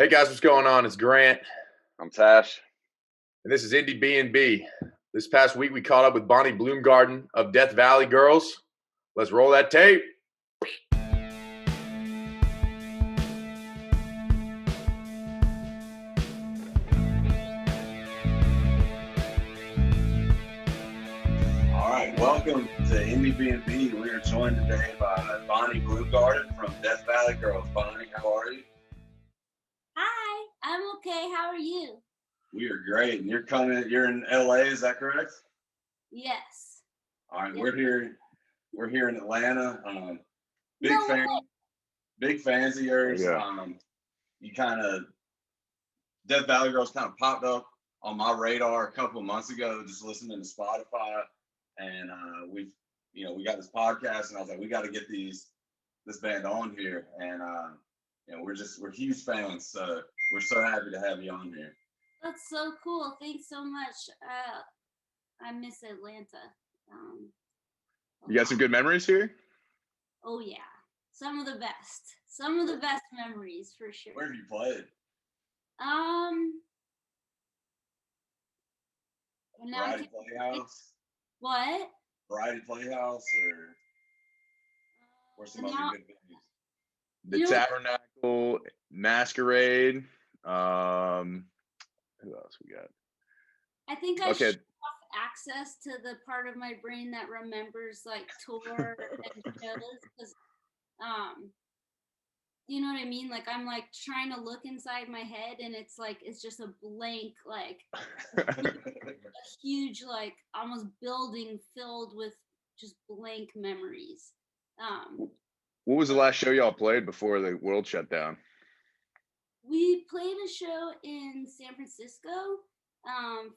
Hey guys, what's going on? It's Grant, I'm Tash. and this is Indiebnb. This past week, we caught up with Bonnie Bloomgarden of Death Valley Girls. Let's roll that tape. All right, welcome to Indiebnb. We are joined today by Bonnie Bloomgarden from Death Valley Girls. Bonnie, how are you? Hi, I'm okay. How are you? We are great. And you're in LA, is that correct? Yes. All right, Yeah. we're here in Atlanta. No way. Big fans of yours. Yeah. Death Valley Girls kind of popped up on my radar a couple of months ago, just listening to Spotify. And we got this podcast, and I was like, we got to get this band on here. And we're huge fans, so we're so happy to have you on here. That's so cool. Thanks so much. I miss Atlanta. You got some good memories here? Oh yeah, some of the best. Some of the best memories for sure. Where have you played? Now Variety Playhouse? What? Variety Playhouse or some other good venues? The Tabernacle, Masquerade. Who else we got? I think I shut off access to the part of my brain that remembers like tour and shows, because you know what I mean? Like I'm like trying to look inside my head, and it's just a blank, like a huge, like almost building filled with just blank memories. What was the last show y'all played before the world shut down? We played a show in San Francisco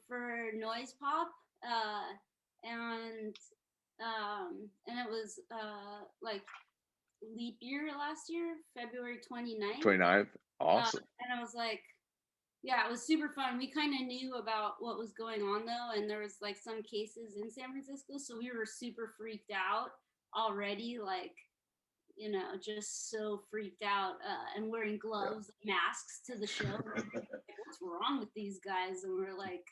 for Noise Pop, and it was like leap year last year, February 29th. 29th. Awesome. And I was like, yeah, it was super fun. We kind of knew about what was going on though, and there was like some cases in San Francisco, so we were super freaked out already, like, you know, just so freaked out, and wearing gloves and masks to the show. Like, what's wrong with these guys? And we're like,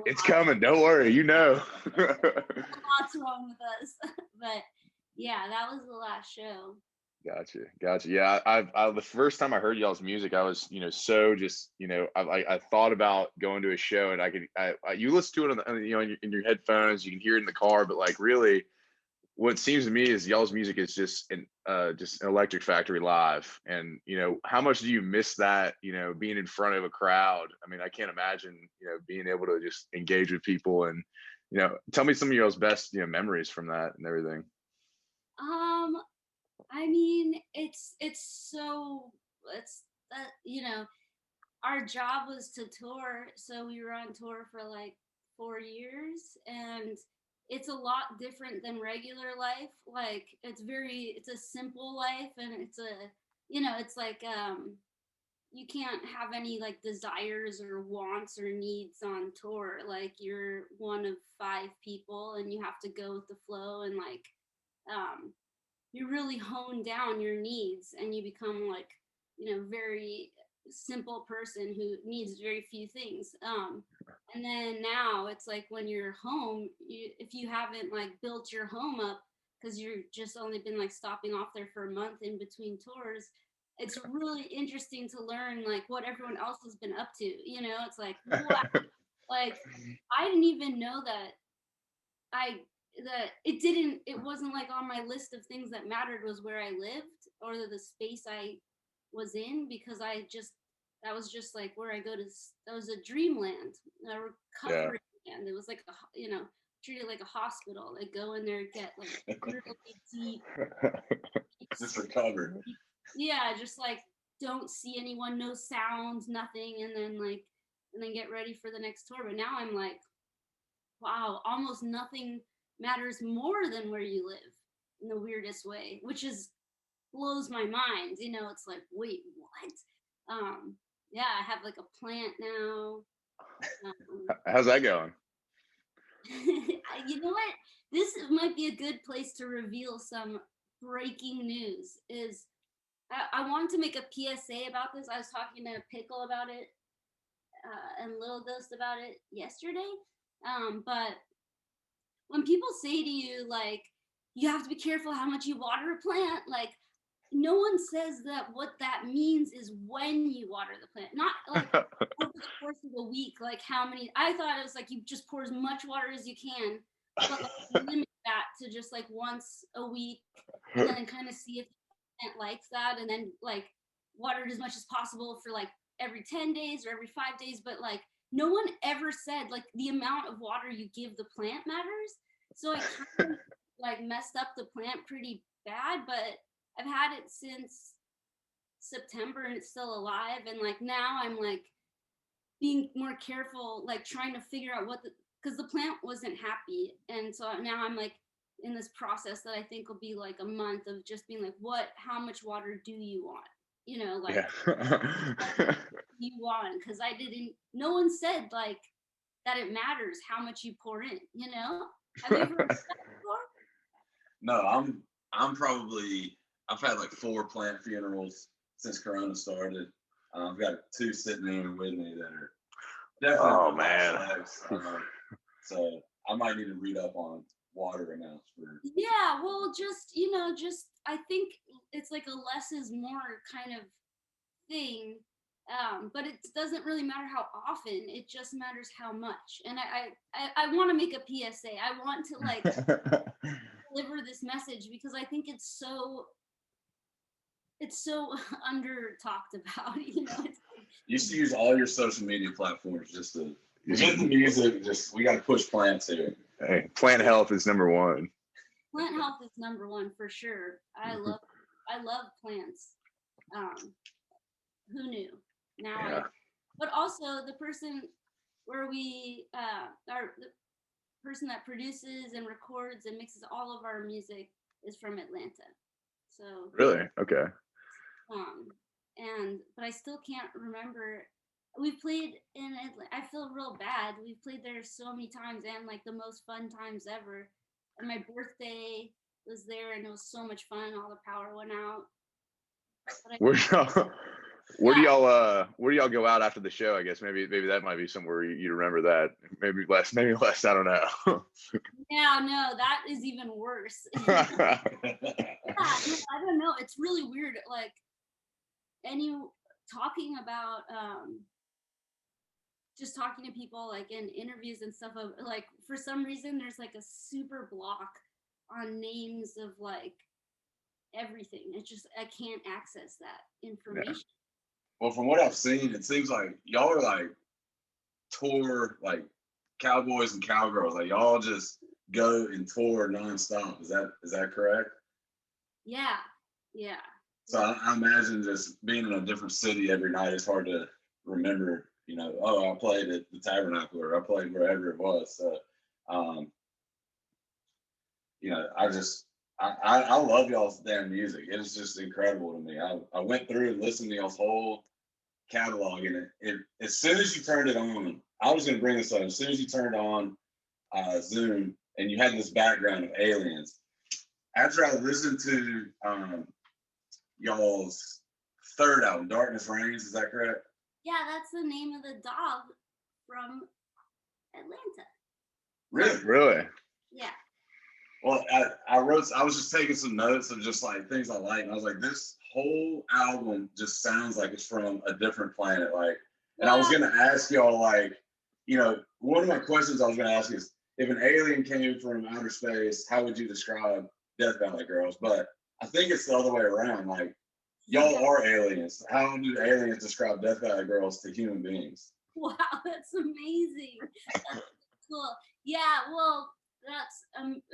it's coming, don't worry, you know. What's wrong with us? But yeah, that was the last show. Gotcha. Yeah, I the first time I heard y'all's music, I was, so just, I thought about going to a show, and you listen to it on in your headphones, you can hear it in the car, but like really, what seems to me is y'all's music is just an Electric Factory live. And how much do you miss that, being in front of a crowd? I mean, I can't imagine being able to just engage with people, and tell me some of y'all's best memories from that and everything. I mean, our job was to tour, so we were on tour for like 4 years, and it's a lot different than regular life. Like it's a simple life, and it's like you can't have any like desires or wants or needs on tour. Like you're one of 5 people, and you have to go with the flow, and like you really hone down your needs, and you become like very simple person who needs very few things. And then now it's like when you're home, if you haven't like built your home up, because you're just only been like stopping off there for a month in between tours, it's really interesting to learn like what everyone else has been up to. It's like, wow. Like I didn't even know that it wasn't like on my list of things that mattered was where I lived or the space I was in, because that was just like where I go to. That was a dreamland, a recovery land. It was like treated like a hospital. Like go in there, get like really deep. Just recovered. Yeah, just like don't see anyone, no sounds, nothing, and then get ready for the next tour. But now I'm like, wow, almost nothing matters more than where you live in the weirdest way, which blows my mind. It's like, wait, what? Yeah, I have like a plant now. How's that going? You know what? This might be a good place to reveal some breaking news. I wanted to make a PSA about this. I was talking to Pickle about it and Little Ghost about it yesterday. But when people say to you, like, you have to be careful how much you water a plant, like, no one says that what that means is when you water the plant, not like over the course of a week, like how many. I thought it was like you just pour as much water as you can, but like limit that to just like once a week, and then kind of see if the plant likes that, and then like water it as much as possible for like every 10 days or every 5 days. But like no one ever said like the amount of water you give the plant matters. So I kind of like messed up the plant pretty bad, but I've had it since September and it's still alive. And like now I'm like being more careful, like trying to figure out because the plant wasn't happy. And so now I'm like in this process that I think will be like a month of just being like, how much water do you want? You know, like, Yeah. you want? Because no one said like that it matters how much you pour in, you know? Have you ever heard that before? No, I've had like 4 plant funerals since Corona started. I've got 2 sitting here with me that are definitely. Oh man. So I might need to read up on water amounts for. Yeah, well, just I think it's like a less is more kind of thing. But it doesn't really matter how often, it just matters how much. And I want to make a PSA. I want to like deliver this message because I think it's so under talked about, you know. You used to use all your social media platforms just to get the music. We got to push plants here. Hey, plant health is number one. Plant health is number one for sure. I love plants. Who knew? Now Yeah. but also the person where we the person that produces and records and mixes all of our music is from Atlanta. So Really? Okay. But I still can't remember. We've played in Atlanta. I feel real bad. We've played there so many times and like the most fun times ever. And my birthday was there and it was so much fun. All the power went out. Where do y'all go out after the show? I guess maybe that might be somewhere you remember that. Maybe less. I don't know. Yeah, no, that is even worse. Yeah, I don't know. It's really weird. Like, talking about just talking to people like in interviews and stuff of like for some reason there's like a super block on names of like everything. It's just I can't access that information. Yeah. Well, from what I've seen, it seems like y'all are like tour like cowboys and cowgirls. Like y'all just go and tour nonstop. Is that correct? Yeah. So I imagine just being in a different city every night is hard to remember. You know, I played at the Tabernacle or I played wherever it was. So, I love y'all's damn music. It is just incredible to me. I went through and listened to y'all's whole catalog, and it as soon as you turned it on, I was going to bring this up. As soon as you turned on Zoom and you had this background of aliens, after I listened to y'all's 3rd album, Darkness Reigns, is that correct? Yeah, that's the name of the dog from Atlanta. Really? Yeah. Well, I was just taking some notes of just like things I like, and I was like, this whole album just sounds like it's from a different planet. Like, and I was gonna ask y'all, like, you know, one of my questions I was gonna ask is, if an alien came from outer space, how would you describe Death Valley Girls? But I think it's the other way around. Like, y'all are aliens. How do aliens describe Death Valley Girls to human beings? Wow, that's amazing. That's cool. Yeah, well, that's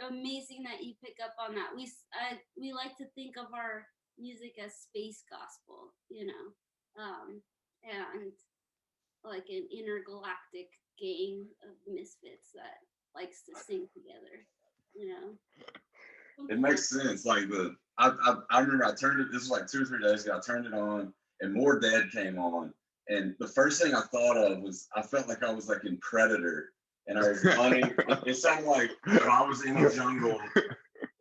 amazing that you pick up on that. We like to think of our music as space gospel, you know, and like an intergalactic gang of misfits that likes to sing together, you know. It makes sense. Like I remember I turned it. This was like 2 or 3 days ago. I turned it on, and More Dead came on, and the first thing I thought of was I felt like I was like in Predator. And I was running. It sounded like if I was in the jungle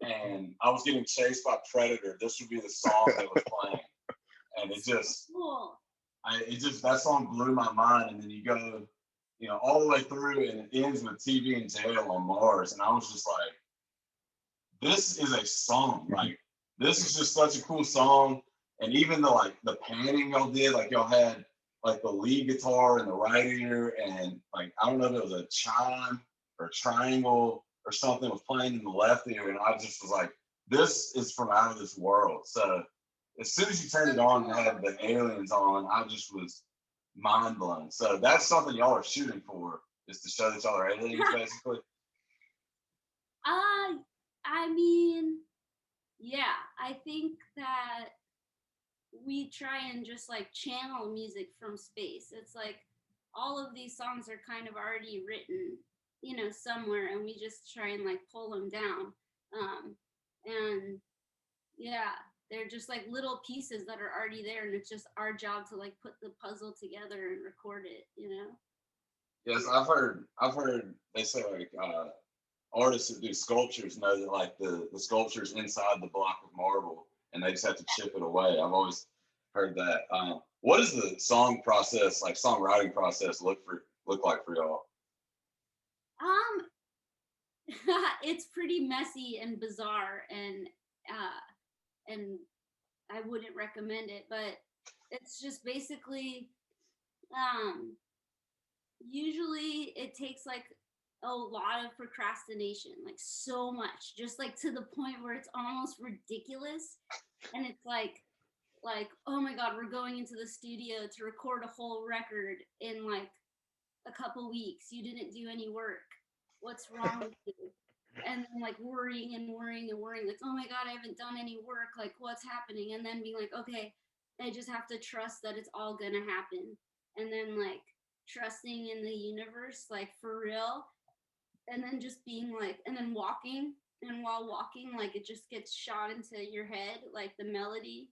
and I was getting chased by Predator, this would be the song that was playing. and it just, cool. that song blew my mind. And then you go, all the way through, and it ends with TV in Jail on Mars, and I was just like, this is a song. Like, this is just such a cool song. And even the panning y'all did, like y'all had like the lead guitar in the right ear, and like I don't know if it was a chime or a triangle or something was playing in the left ear, and I just was like, this is from out of this world. So as soon as you turned it on and had the aliens on, I just was mind blown. So that's something y'all are shooting for, is to show that y'all are aliens, basically. I mean, yeah, I think that we try and just like channel music from space. It's like all of these songs are kind of already written, somewhere, and we just try and like pull them down. And yeah, they're just like little pieces that are already there, and it's just our job to like put the puzzle together and record it. Yes, I've heard they say like artists that do sculptures know that like the sculpture's inside the block of marble, and they just have to chip it away. I've always heard that. What does the songwriting process look like for y'all? It's pretty messy and bizarre, and I wouldn't recommend it, but it's just basically usually it takes like a lot of procrastination, like so much, just like to the point where it's almost ridiculous. And it's like, oh my God, we're going into the studio to record a whole record in like a couple weeks. You didn't do any work. What's wrong with you? And then like worrying and worrying and worrying, like, oh my God, I haven't done any work. Like, what's happening? And then being like, okay, I just have to trust that it's all gonna happen. And then like trusting in the universe, like for real. And then just being like, and then walking. And while walking, like it just gets shot into your head, like the melody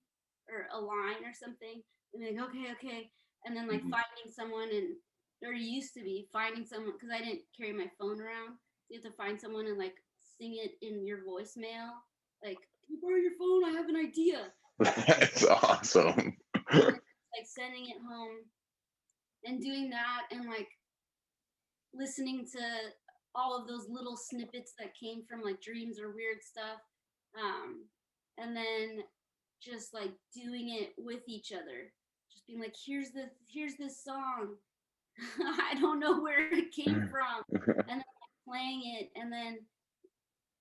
or a line or something. And like, okay. And then like finding someone, and or used to be finding someone, because I didn't carry my phone around. So you have to find someone and like sing it in your voicemail. Like, can you borrow your phone? I have an idea. That's awesome. Like sending it home and doing that, and like listening to all of those little snippets that came from like dreams or weird stuff, and then just like doing it with each other, just being like, here's this song. I don't know where it came from, and then like, playing it, and then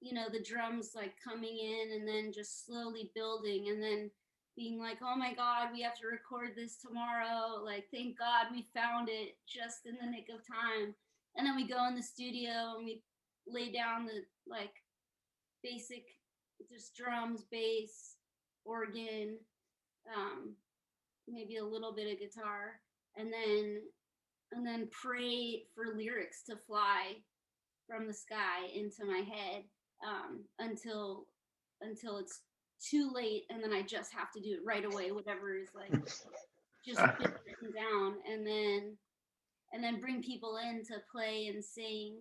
the drums like coming in, and then just slowly building, and then being like, oh my God, we have to record this tomorrow, like thank God we found it just in the nick of time. And then we go in the studio and we lay down the like basic, just drums, bass, organ, maybe a little bit of guitar, and then pray for lyrics to fly from the sky into my head, until it's too late, and then I just have to do it right away, whatever is like just written down, and then bring people in to play and sing,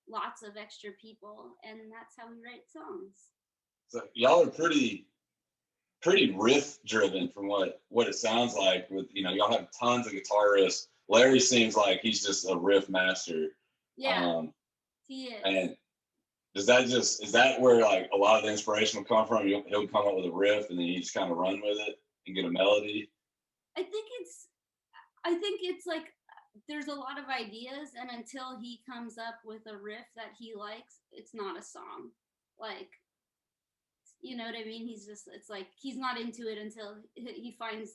lots of extra people, and that's how we write songs. So y'all are pretty riff driven from what it sounds like. With y'all have tons of guitar riffs. Larry seems like he's just a riff master. Yeah, he is. And is that where like a lot of the inspiration will come from? He'll come up with a riff, and then you just kind of run with it and get a melody. I think it's like there's a lot of ideas, and until he comes up with a riff that he likes, it's not a song. Like, you know what I mean? It's like he's not into it until he finds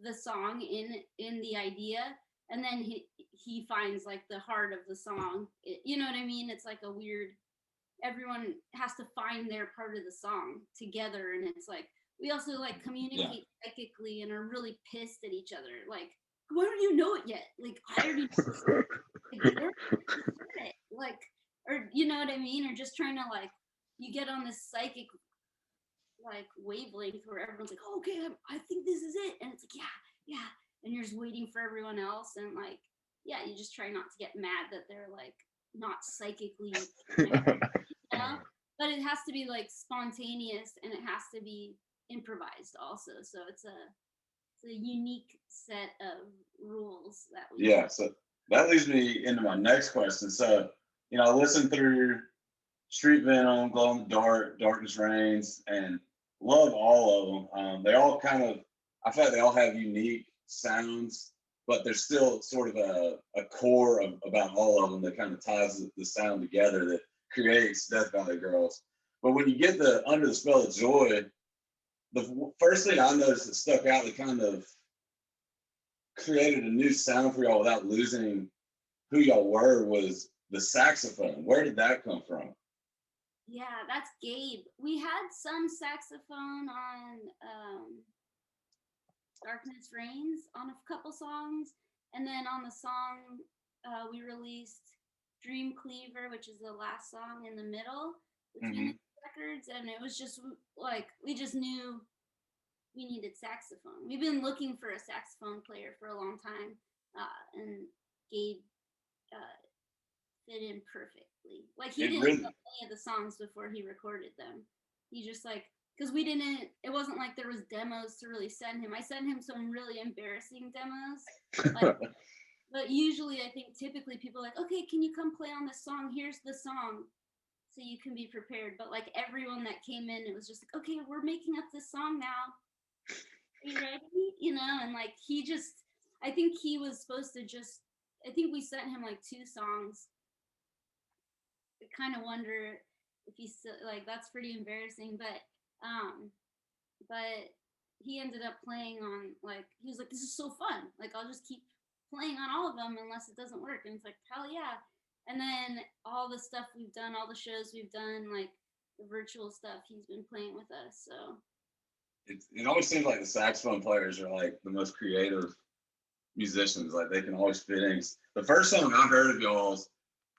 the song in the idea, and then he finds like the heart of the song. You know what I mean? It's like a weird, everyone has to find their part of the song together, and it's like we also like communicate psychically and are really pissed at each other. Like, why don't you know it yet? Like, I already know it. Like, or you know what I mean? Or just trying to like, you get on this psychic like wavelength where everyone's like, oh, okay, I think this is it, and it's like, yeah, and you're just waiting for everyone else, and like, yeah, you just try not to get mad that they're like not psychically, but it has to be like spontaneous, and it has to be improvised also. So it's a unique set of rules that we Yeah, so that leads me into my next question. So, I listened through Street Venom, Glow in the Dark, Darkness Reigns, and love all of them. They all kind of, I feel like they all have unique sounds, but there's still sort of a core about all of them that kind of ties the sound together that creates Death Valley Girls. But when you get the Under the Spell of Joy, the first thing I noticed that stuck out that kind of created a new sound for y'all without losing who y'all were was the saxophone. Where did that come from? Yeah, that's Gabe. We had some saxophone on Darkness Reigns on a couple songs, and then on the song we released Dream Cleaver, which is the last song in the middle between the records, and it was just like we just knew we needed saxophone. We've been looking for a saxophone player for a long time, and Gabe fit in perfectly. Like he didn't know any of the songs before he recorded them. He just like, because we didn't, it wasn't like there was demos to really send him. I sent him some really embarrassing demos. Like, but usually I think typically people are like, okay, can you come play on this song? Here's the song. So you can be prepared. But like everyone that came in, it was just like, okay, we're making up this song now. Are you ready? And like he just, I think he was supposed to just, I think we sent him like 2 songs. I kind of wonder if he's still, like, that's pretty embarrassing, but he ended up playing on, like, he was like, this is so fun, like I'll just keep playing on all of them unless it doesn't work. And it's like, hell yeah. And then all the stuff we've done, all the shows we've done, like the virtual stuff, he's been playing with us. So it always seems like the saxophone players are like the most creative musicians. Like they can always fit in. The first song I heard of y'all's,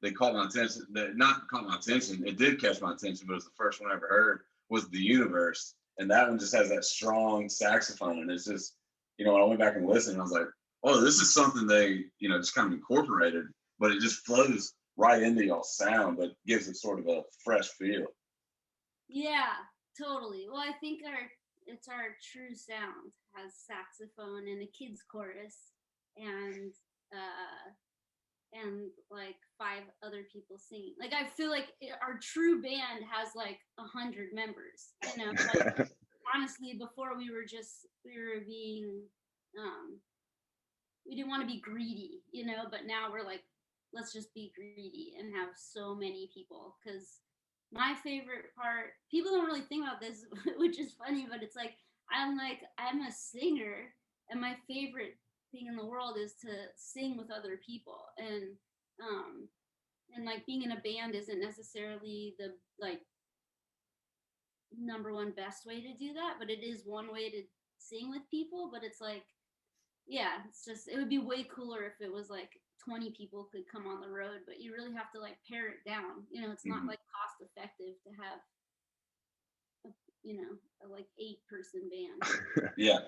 they caught my attention. That not caught my attention. It did catch my attention, but it was the first one I ever heard. Was The Universe, and that one just has that strong saxophone, and it's just, when I went back and listened, I was like, oh, this is something they, just kind of incorporated, but it just flows right into y'all's sound, but gives it sort of a fresh feel. Yeah, totally. Well, I think it's our true sound has saxophone and a kids chorus and like 5 other people singing. Like I feel like our true band has like 100 members. Like, honestly, before we were being we didn't want to be greedy, but now we're like, let's just be greedy and have so many people. Because my favorite part, people don't really think about this, which is funny, but it's like I'm a singer, and my favorite thing in the world is to sing with other people, and like being in a band isn't necessarily the like number one best way to do that, but it is one way to sing with people. But it's like, yeah, it's just, it would be way cooler if it was like 20 people could come on the road, but you really have to like pare it down. It's not like cost effective to have a like 8-person band. Yeah.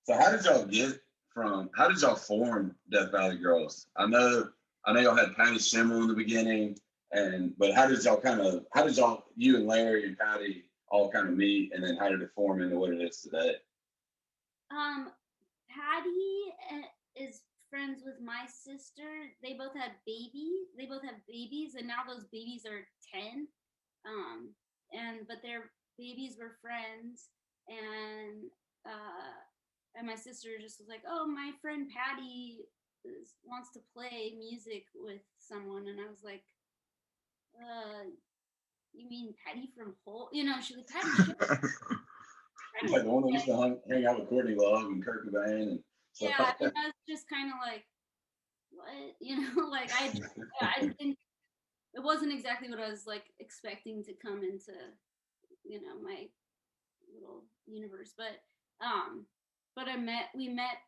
So how did y'all form Death Valley Girls? I know y'all had Patty Schimmel in the beginning, but how did y'all, you and Larry and Patty all kind of meet, and then how did it form into what it is today? Patty is friends with my sister. They both have babies, and now those babies are 10. But their babies were friends, and my sister just was like, oh, my friend Patty wants to play music with someone. And I was like, you mean Patty from Holt? She's like, Patty. Like the one that used to hang out with Courtney Love and Kurt Cobain and stuff. Yeah, I was just kind of like, what? Like I didn't. It wasn't exactly what I was like expecting to come into, my little universe. But we met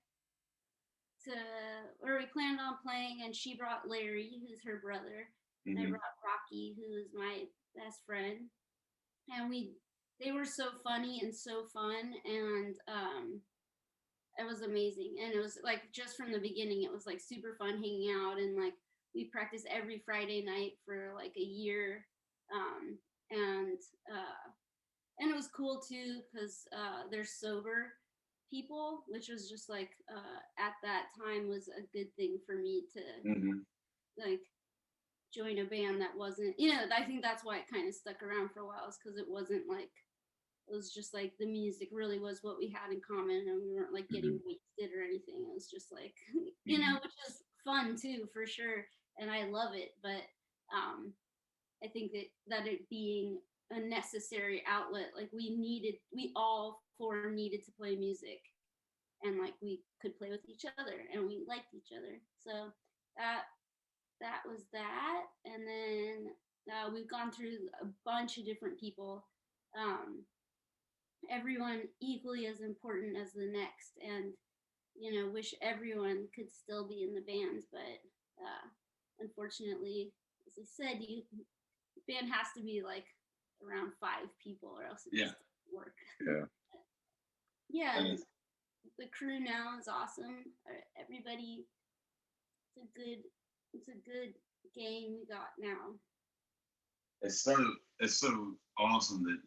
where we planned on playing, and she brought Larry, who's her brother, and I brought Rocky, who is my best friend, and they were so funny and so fun, and it was amazing. And it was like, just from the beginning, it was like super fun hanging out, and like we practiced every Friday night for like a year, and and it was cool too because they're sober people, which was just like at that time was a good thing for me to Mm-hmm. like join a band that wasn't, I think that's why it kind of stuck around for a while, is because it wasn't like, it was just like the music really was what we had in common, and we weren't like getting wasted or anything. It was just like, which is fun too, for sure. And I love it. But I think that it being a necessary outlet, like we all four needed to play music, and like we could play with each other and we liked each other. So that that was that. And then we've gone through a bunch of different people. Um, Everyone equally as important as the next, and wish everyone could still be in the band, but unfortunately, as I said, the band has to be like around 5 people or else it just doesn't work. Yeah, and the crew now is awesome. Everybody, it's a good game we got now. It's so awesome that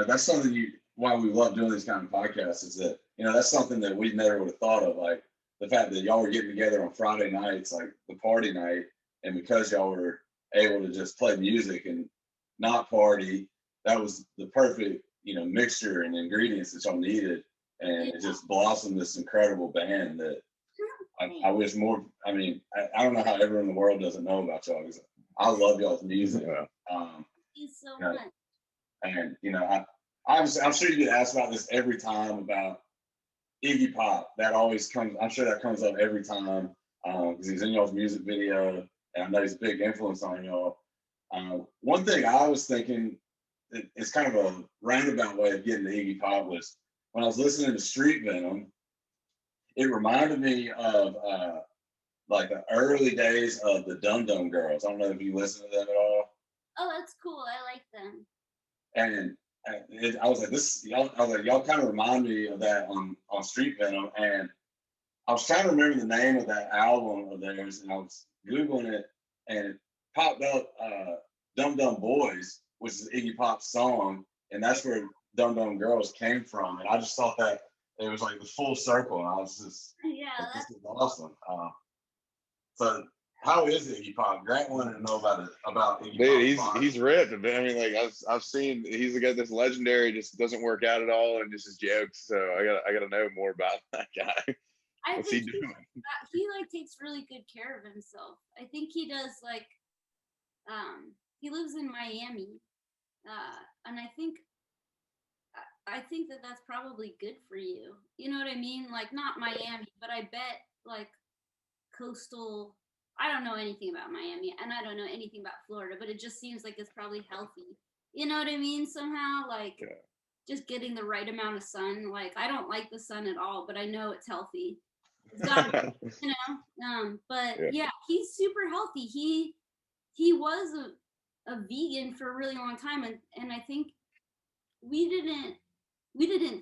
that's something why we love doing these kind of podcasts, is that that's something that we never would have thought of, like the fact that y'all were getting together on Friday nights, like the party night, and because y'all were able to just play music and not party, that was the perfect mixture and ingredients that y'all needed, and it just blossomed this incredible band that I wish more. I mean, I don't know how everyone in the world doesn't know about y'all, because I love y'all's music. Thank you so much. And I'm sure you get asked about this every time about Iggy Pop. That always comes. I'm sure that comes up every time because he's in y'all's music video, and I know he's a big influence on y'all. One thing I was thinking, it's kind of a roundabout way of getting to Iggy Pop, was when I was listening to Street Venom. It reminded me of like the early days of the Dum Dum Girls. I don't know if you listen to them at all. Oh, that's cool. I like them. And I was like, y'all kind of remind me of that on Street Venom. And I was trying to remember the name of that album of theirs, and I was Googling it, and it popped up Dum Dum Boys, which is Iggy Pop's song, and that's where Dum Dum Girls came from. And I just thought that it was like the full circle, and I was just, this is awesome. So how is Iggy Pop? Grant wanted to know about Iggy Dude, Pop. he's ripped. I mean, like I've seen, he's got this legendary, just doesn't work out at all, and just his jokes. So I gotta know more about that guy. What's he doing? He like takes really good care of himself. I think he does like, he lives in Miami, and I think that that's probably good for you. You know what I mean? Like not Miami, but I bet like coastal. I don't know anything about Miami, and I don't know anything about Florida, but it just seems like it's probably healthy. You know what I mean? Somehow, like just getting the right amount of sun. Like I don't like the sun at all, but I know it's healthy. It's gotta be, But yeah, he's super healthy. He was a vegan for a really long time, and I think we didn't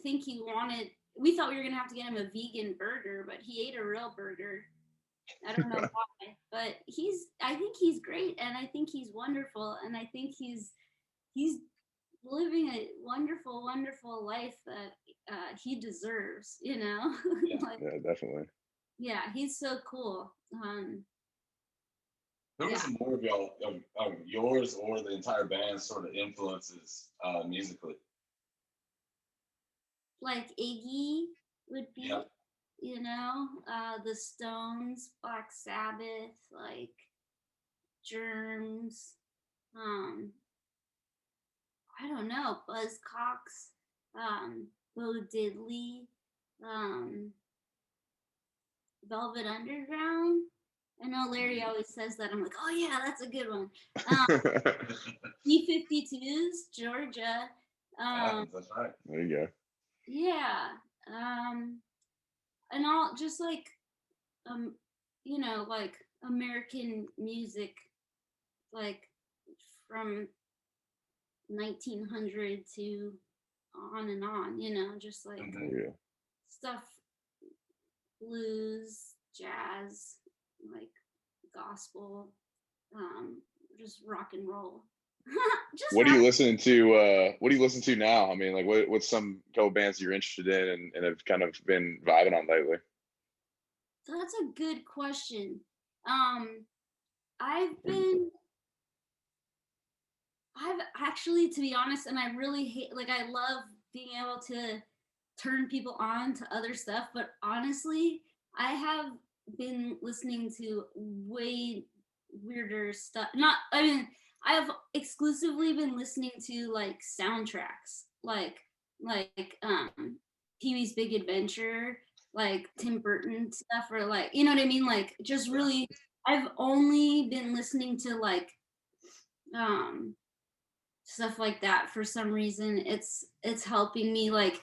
think he wanted. We thought we were gonna have to get him a vegan burger, but he ate a real burger. I don't know why, but I think he's great, and I think he's wonderful, and I think he's living a wonderful, wonderful life that he deserves. Like, yeah, definitely. Yeah, he's so cool. Who are some more of y'all, of yours or the entire band, sort of influences musically? Like Iggy would be, the Stones, Black Sabbath, like Germs, I don't know, Buzzcocks, Bo Diddley, Velvet Underground. I know Larry always says that. I'm like, oh yeah, that's a good one. B-52s, Georgia. That's right. There you go. Yeah. And all just like like American music, like from 1900 to on and on, just like stuff, blues, jazz, like gospel, just rock and roll. Just What are you rock. listening to? What do you listen to now? I mean, like, what's some couple bands you're interested in and have kind of been vibing on lately? So that's a good question. Um, I've been, I've actually, to be honest, and I really hate, like, I love being able to turn people on to other stuff, but honestly, I have been listening to way weirder stuff. Not, I mean, I've exclusively been listening to like soundtracks, like Pee-wee's Big Adventure, like Tim Burton stuff, or like, you know what I mean? Like, just Yeah. really, I've only been listening to like um stuff like that for some reason. It's helping me like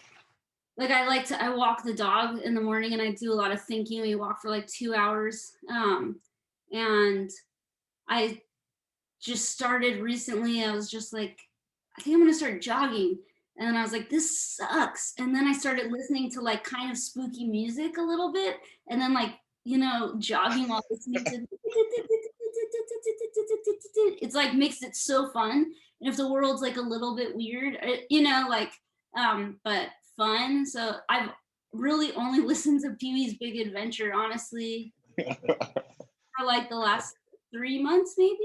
I walk the dog in the morning and I do a lot of thinking. We walk for like 2 hours. And I just started recently. I was just like, I think I'm gonna start jogging. And then I was like, this sucks. And then I started listening to like kind of spooky music a little bit. And then like, jogging while listening to it's like makes it so fun. And if the world's like a little bit weird, but fun. So I've really only listened to Pee-wee's Big Adventure, honestly, for like the last 3 months, maybe.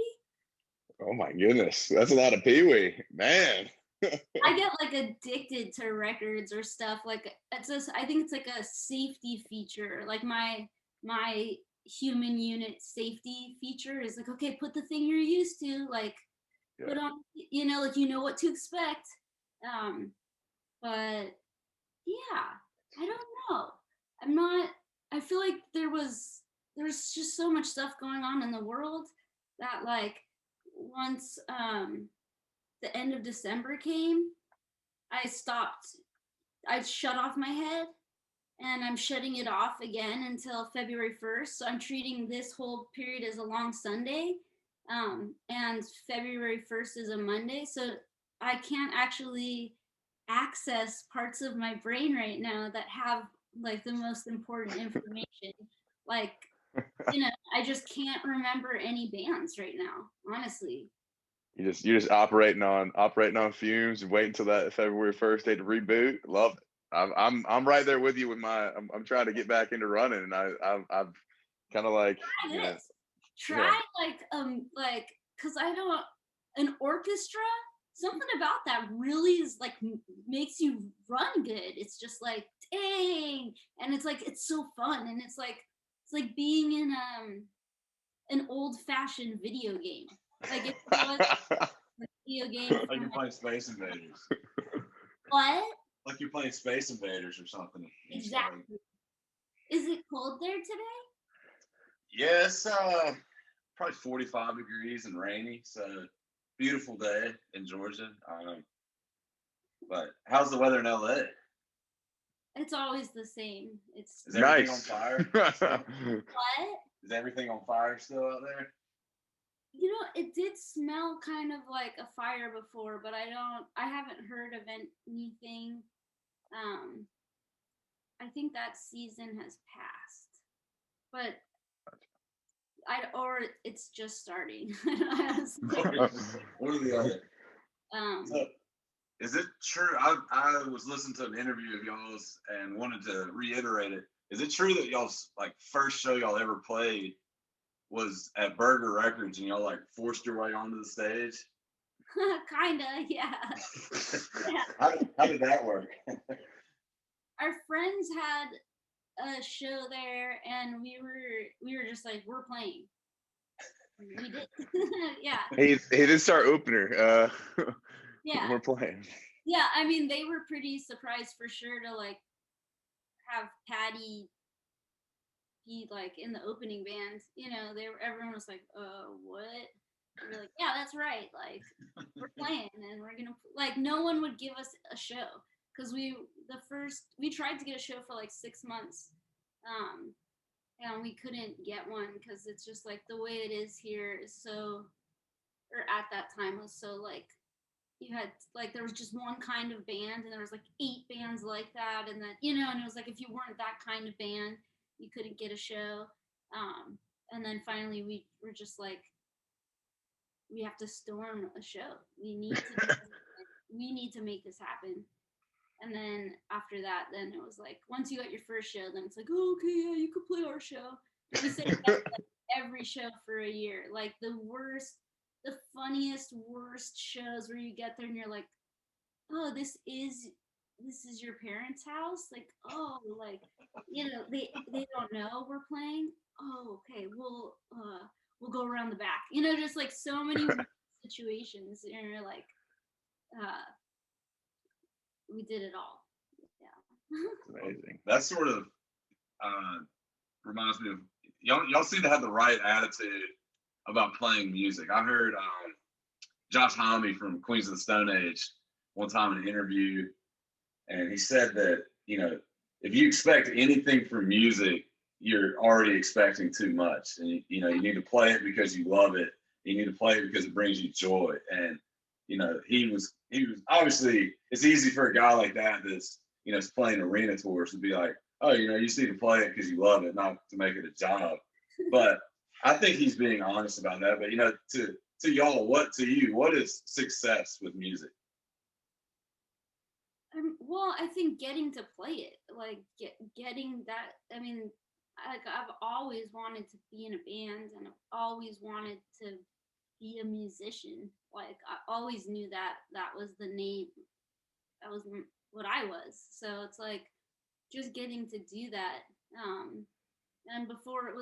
Oh my goodness, that's a lot of Pee Wee, man. I get like addicted to records or stuff. Like I think it's like a safety feature. Like my human unit safety feature is like, okay, put the thing you're used to, like put Yeah. on, like what to expect. Um, but yeah, I don't know. I'm not. I feel like there's just so much stuff going on in the world that like once the end of December came, I stopped. I shut off my head, and I'm shutting it off again until February 1st. So I'm treating this whole period as a long Sunday, and February 1st is a Monday. So I can't actually access parts of my brain right now that have like the most important information. Like, I just can't remember any bands right now, honestly. You're just operating on fumes and wait until that February 1st day to reboot. Love it. I'm right there with you with I'm trying to get back into running, and I've kind of like, Try you know, this. Try yeah. like because I don't an orchestra. Something about that really is like makes you run good. It's just like dang, and it's like it's so fun, and it's like being in an old fashioned video game. Like if it was a video game Like from you're playing Space Invaders. what? Like you're playing Space Invaders or something. Exactly. Is it cold there today? Yes, probably 45 degrees and rainy. So beautiful day in Georgia. But how's the weather in LA? It's always the same. It's Is everything on Nice. fire? what? Is everything on fire still out there? It did smell kind of like a fire before, but I haven't heard of anything. Um, I think that season has passed, but or it's just starting. One or the other. um, So, is it true? I was listening to an interview of y'all's and wanted to reiterate it. Is it true that y'all's like first show y'all ever played was at Burger Records and y'all like forced your way onto the stage? kinda, yeah. Yeah. How did that work? Our friends had a show there, and we were just like, we're playing. We did, yeah, He did start opener. yeah, We're playing. yeah. I mean, they were pretty surprised for sure to like have Patty be like in the opening band. Everyone was like, what? We were like, yeah, that's right. Like, we're playing, and we're gonna like. No one would give us a show because we tried to get a show for like 6 months, and we couldn't get one because it's just like the way it is here is so, or at that time was so like you had like there was just one kind of band and there was like 8 bands like that, and then and it was like if you weren't that kind of band you couldn't get a show, and then finally we were just like we have to storm a show. We need to make this happen. And then after that, then it was like, once you got your first show, then it's like, oh, okay, yeah, you could play our show. We say yes to every show for a year. Like the funniest, worst shows where you get there and you're like, oh, this is your parents' house. Like, oh, like, they don't know we're playing. Oh, okay, we'll go around the back. Just like so many situations, and you're like, we did it all. Yeah. Amazing. That sort of reminds me of y'all seem to have the right attitude about playing music. I heard Josh Homme from Queens of the Stone Age one time in an interview, and he said that, if you expect anything from music, you're already expecting too much. And you need to play it because you love it. You need to play it because it brings you joy. And he was obviously, it's easy for a guy like that that's is playing arena tours to be like, oh, you just need to play it because you love it, not to make it a job. But I think he's being honest about that. But to y'all, what is success with music? Well, I think getting to play it, like getting that. I mean, I've always wanted to be in a band, and I've always wanted to be a musician. Like I always knew that was the name. That was what I was. So it's like just getting to do that. And before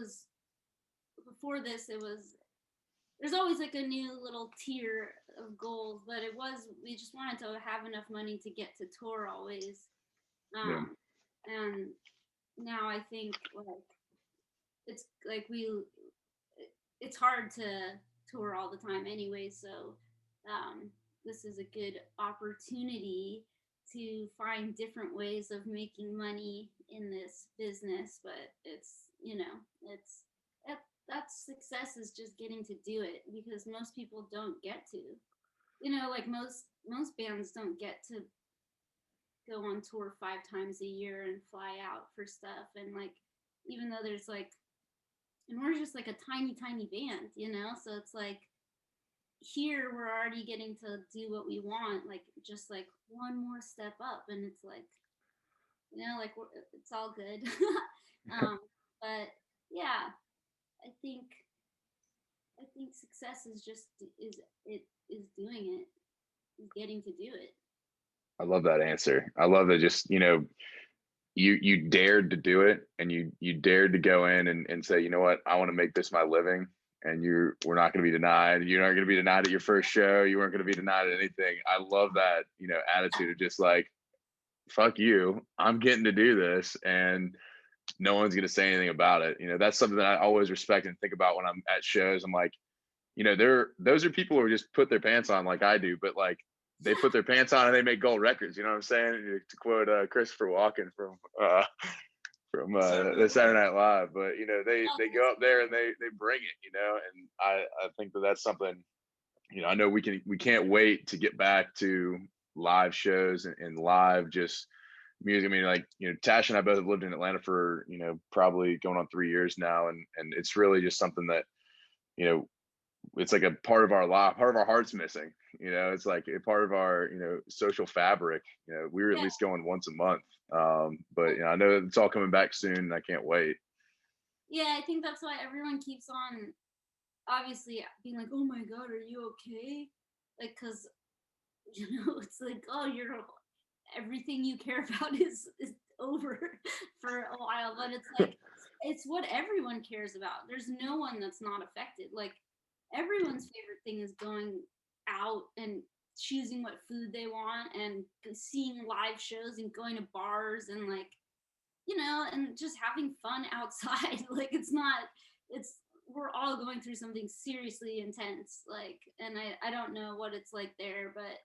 this, it was, there's always like a new little tier of goals, but we just wanted to have enough money to get to tour always. And now I think like it's like it's hard to tour all the time anyway, so this is a good opportunity to find different ways of making money in this business. But that's success, is just getting to do it, because most people don't get to, like most bands don't get to go on tour 5 times a year and fly out for stuff. And like, even though there's like, and we're just like a tiny band, so it's like, here we're already getting to do what we want, like just like one more step up, and it's like, like it's all good. But yeah, I think success is doing it, is getting to do it. I love that answer. I love that. Just, you dared to do it, and you dared to go in and say, you know what, I want to make this my living. And we're not going to be denied. You're not going to be denied at your first show. You weren't going to be denied at anything. I love that, attitude of just like, fuck you, I'm getting to do this, and no one's going to say anything about it. That's something that I always respect and think about when I'm at shows. I'm like, those are people who just put their pants on like I do, but like they put their pants on and they make gold records. You know what I'm saying? To quote Christopher Walken from the Saturday Night Live. But they go up there and they bring it. And I think that's something. I know we can't wait to get back to live shows and live just music. I mean, like, Tash and I both have lived in Atlanta for, probably going on 3 years now. And it's really just something that, it's like a part of our life, part of our heart's missing. It's like a part of our, social fabric. We're at least going once a month. But I know it's all coming back soon, and I can't wait. Yeah, I think that's why everyone keeps on obviously being like, oh my God, are you okay? Like, cause it's like, oh, everything you care about is over for a while. But it's like, it's what everyone cares about. There's no one that's not affected. Like, everyone's favorite thing is going out and choosing what food they want and seeing live shows and going to bars and like, and just having fun outside. Like, we're all going through something seriously intense. Like, and I don't know what it's like there, but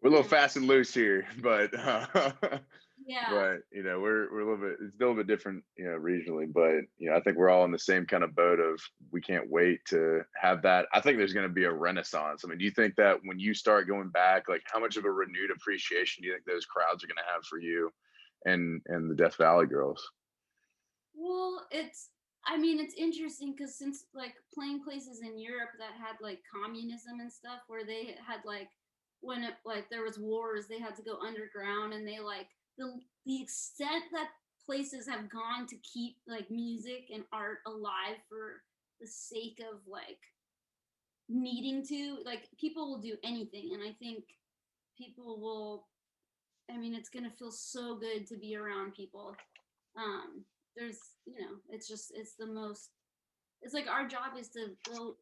we're a little fast and loose here, but yeah. But we're a little bit, it's a little bit different, regionally. But I think we're all in the same kind of boat of, we can't wait to have that. I think there's going to be a renaissance. I mean, do you think that when you start going back, like, how much of a renewed appreciation do you think those crowds are going to have for you and the Death Valley Girls? Well, I mean, it's interesting because since like playing places in Europe that had like communism and stuff, where they had like when it like there was wars, they had to go underground, and they like the extent that places have gone to keep like music and art alive for the sake of like needing to, like, people will do anything, and I think people will. I mean, it's gonna feel so good to be around people. There's, it's just it's the most. It's like our job is to go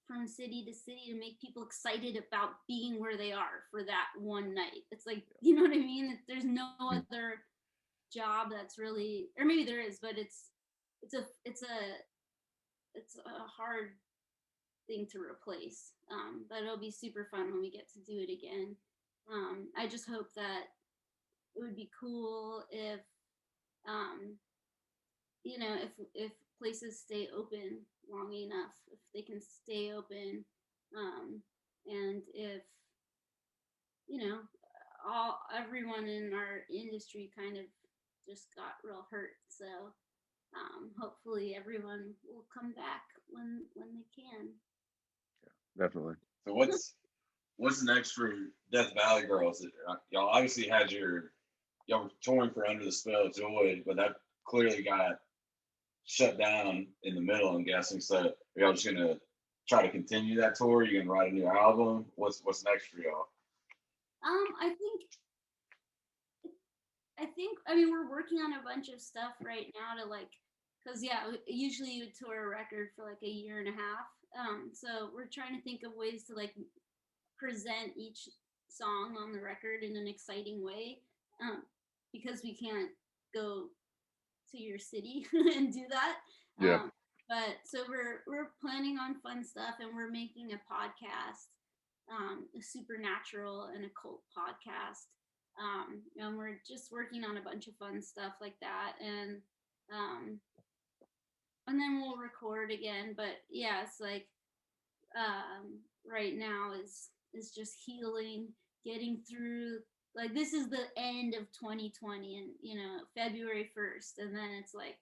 from city to city to make people excited about being where they are for that one night. It's like, you know what I mean? There's no other job that's really, or maybe there is, but it's a it's a it's a hard thing to replace. But it'll be super fun when we get to do it again. I just hope that it would be cool if, um, if places stay open long enough, if they can stay open, and if you know everyone in our industry kind of just got real hurt. So hopefully everyone will come back when they can. Definitely. So what's next for Death Valley Girls? Y'all obviously had y'all were touring for Under the Spell of Joy, but that clearly got shut down in the middle, I'm guessing. So are y'all just gonna try to continue that tour? You're gonna write a new album? What's next for y'all? I mean, we're working on a bunch of stuff right now to like, because usually you would tour a record for like a year and a half. So we're trying to think of ways to like present each song on the record in an exciting way, because we can't go to your city and do that. Yeah. But so we're planning on fun stuff, and we're making a podcast, a supernatural and occult podcast. And we're just working on a bunch of fun stuff like that, and then we'll record again. But yeah, it's like right now is just healing, getting through. Like, this is the end of 2020, and February 1st, and then it's like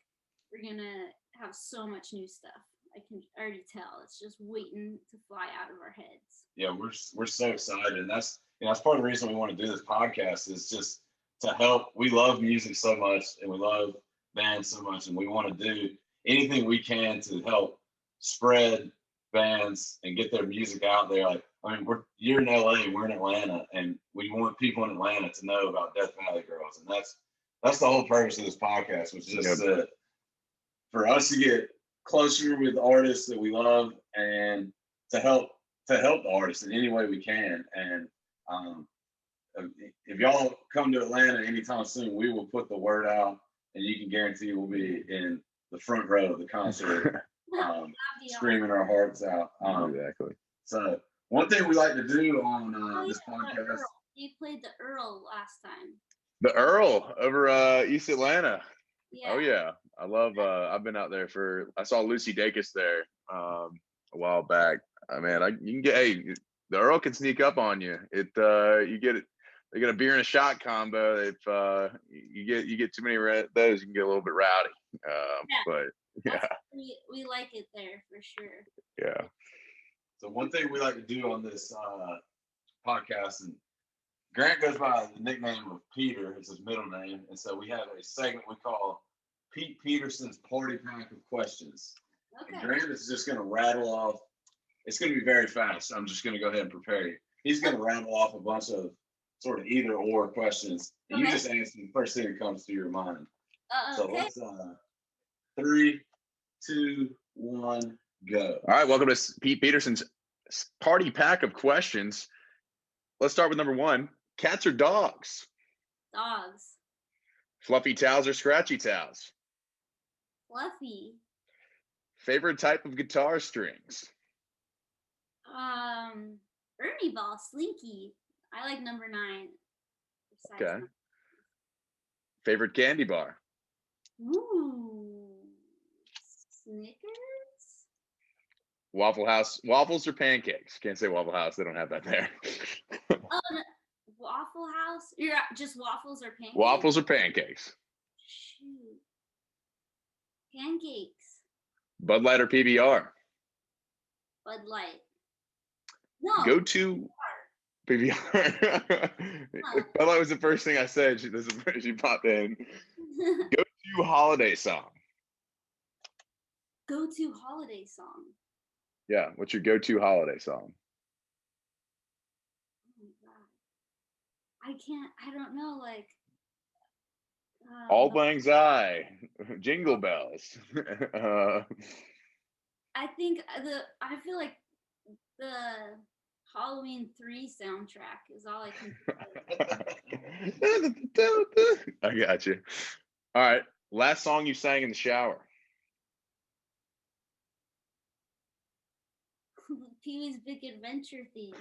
we're gonna have so much new stuff. I can already tell. It's just waiting to fly out of our heads. Yeah, we're so excited, and that's part of the reason we want to do this podcast, is just to help. We love music so much, and we love bands so much, and we want to do anything we can to help spread bands and get their music out there. Like, I mean, you're in LA, we're in Atlanta, and we want people in Atlanta to know about Death Valley Girls, and that's the whole purpose of this podcast, was just for us to get closer with artists that we love, and to help the artists in any way we can. And if y'all come to Atlanta anytime soon, we will put the word out, and you can guarantee we'll be in the front row of the concert, screaming our hearts out. Exactly. So one thing we like to do on this podcast. You played the Earl last time. The Earl over East Atlanta. Yeah. Oh yeah, I love. I've been out there I saw Lucy Dacus there a while back. You can get the Earl can sneak up on you. You get it. They get a beer and a shot combo. If you get too many those, you can get a little bit rowdy. But yeah, we like it there for sure. Yeah. So one thing we like to do on this podcast, and Grant goes by the nickname of Peter, it's his middle name, and so we have a segment we call Pete Peterson's Party Pack of Questions. Okay. And Grant is just going to rattle off. It's going to be very fast. I'm just going to go ahead and prepare you. He's going to rattle off a bunch of sort of either or questions. And you just answer the first thing that comes to your mind. So let's 3, 2, 1, go. All right, welcome to Pete Peterson's Party Pack of Questions. Let's start with number 1. Cats or dogs? Dogs. Fluffy towels or scratchy towels? Fluffy. Favorite type of guitar strings? Ernie ball, slinky. I like number 9. Okay. Favorite candy bar? Ooh, Snickers. Waffle House, waffles or pancakes? Can't say Waffle House; they don't have that there. Waffle House? You're just waffles or pancakes? Waffles or pancakes? Shoot. Pancakes. Bud Light or PBR? Bud Light. No. Go to PBR. Bud Light was the first thing I said. She popped in. Go to holiday song. Go-to holiday song. Yeah, what's your go-to holiday song? Oh my God. I don't know, like All Lang Syne, Jingle Bells. I feel like the Halloween 3 soundtrack is all I can think of. I got you. All right. Last song you sang in the shower. Pee-wee's Big Adventure theme.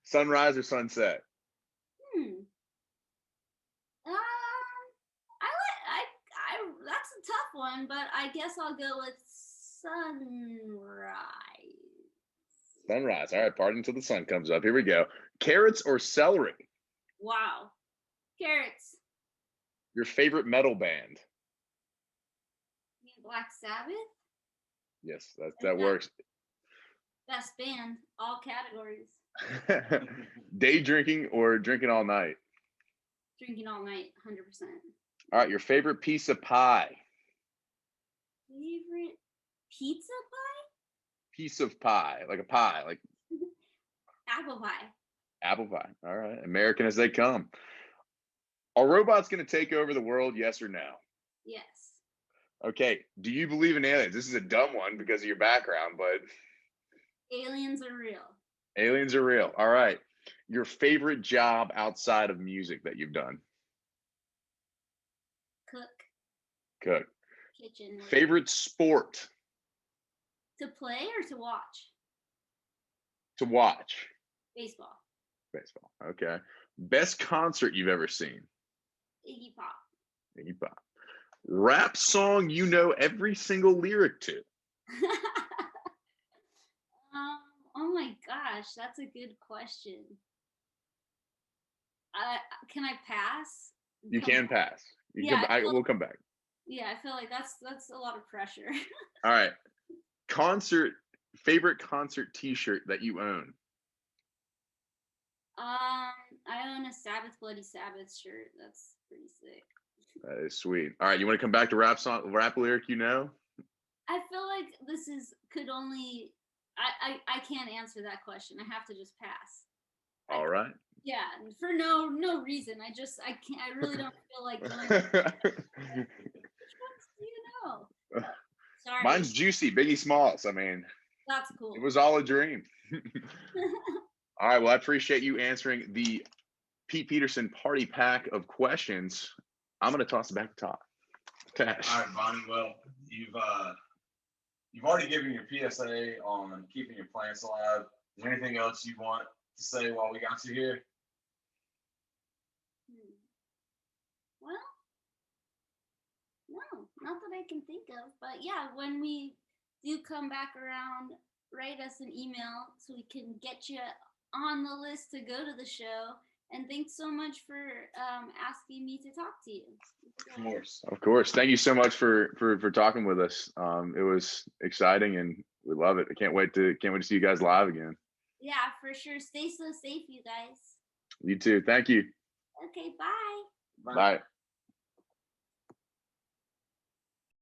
Sunrise or sunset? That's a tough one, but I guess I'll go with sunrise. Sunrise. All right, party until the sun comes up. Here we go. Carrots or celery? Wow. Carrots. Your favorite metal band? Black Sabbath? Yes, that works. Best band, all categories. Day drinking or drinking all night? Drinking all night, 100%. All right, your favorite piece of pie? Favorite pizza pie? Piece of pie, like a pie, like apple pie. Apple pie. All right, American as they come. Are robots going to take over the world? Yes or no? Yes. Okay. Do you believe in aliens? This is a dumb one because of your background, but aliens are real. Aliens are real. All right. Your favorite job outside of music that you've done? Cook. Kitchen. Favorite sport? To play or to watch? To watch. Baseball. Okay. Best concert you've ever seen? Iggy Pop. Iggy Pop. Rap song you know every single lyric to? Oh my gosh, that's a good question. Can I pass? You can pass. We'll come back. Yeah, I feel like that's a lot of pressure. All right. Favorite concert T-shirt that you own? I own a Sabbath Bloody Sabbath shirt. That's pretty sick. That is sweet. All right, you want to come back to rap lyric you know? I feel like I can't answer that question. I have to just pass. All right. Yeah, for no reason. I can't. I really don't feel like going. Sorry. Mine's Juicy, Biggie Smalls. I mean, that's cool. It was all a dream. All right. Well, I appreciate you answering the Pete Peterson party pack of questions. I'm going to toss it back to Tash. All right, Bonnie. Well, you've already given your PSA on keeping your plants alive. Is there anything else you want to say while we got you here? Well, no, not that I can think of. But yeah, when we do come back around, write us an email so we can get you on the list to go to the show. And thanks so much for asking me to talk to you. Of course. Thank you so much for talking with us. It was exciting and we love it. I can't wait to see you guys live again. Yeah, for sure. Stay so safe, you guys. You too. Thank you. Okay, bye. Bye.